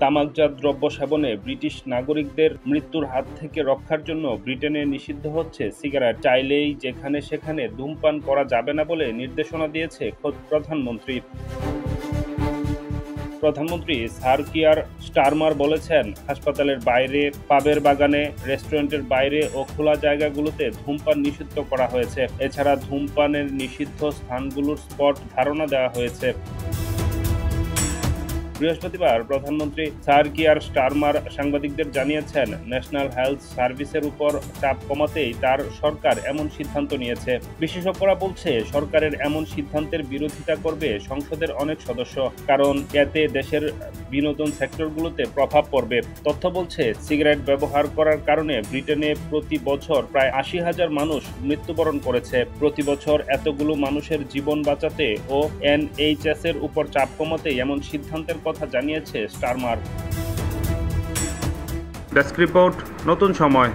তামাকজাত দ্রব্য সেবনে ব্রিটিশ নাগরিকদের মৃত্যুর হাত থেকে রক্ষার জন্য ব্রিটেনে নিষিদ্ধ হচ্ছে সিগারেট। চাইলেই যেখানে সেখানে ধূমপান করা যাবে না বলে নির্দেশনা দিয়েছে খোদ প্রধানমন্ত্রী। প্রধানমন্ত্রী স্যার কিয়ার স্টারমার বলেছেন, হাসপাতালের বাইরে, পাবের বাগানে, রেস্টুরেন্টের বাইরে ও খোলা জায়গাগুলোতে ধূমপান নিষিদ্ধ করা হয়েছে। এছাড়া ধূমপানের নিষিদ্ধ স্থানগুলোর স্পট ধারণা দেওয়া হয়েছে। বৃহস্পতিবার প্রধানমন্ত্রী স্যার কিয়ার স্টারমার সাংবাদিকদের জানিয়েছেন, ন্যাশনাল হেলথ সার্ভিসের উপর চাপ কমাতেই তার সরকার এমন সিদ্ধান্ত নিয়েছে। বিশেষজ্ঞরা বলছে, সরকারের এমন সিদ্ধান্তের বিরোধিতা করবে সংসদের অনেক সদস্য, কারণ এতে দেশের বিনোদন সেক্টরগুলোতে প্রভাব পড়বে। তথ্য বলছে, সিগারেট ব্যবহার করার কারণে ব্রিটেনে প্রতি বছর প্রায় ৮০,০০০ মানুষ মৃত্যুবরণ করেছে। প্রতি বছর এতগুলো মানুষের জীবন বাঁচাতে ও NHS এর উপর চাপ কমাতেই এমন সিদ্ধান্তের কথা জানিয়েছে স্টারমার। ডেস্ক রিপোর্ট, নতুন সময়।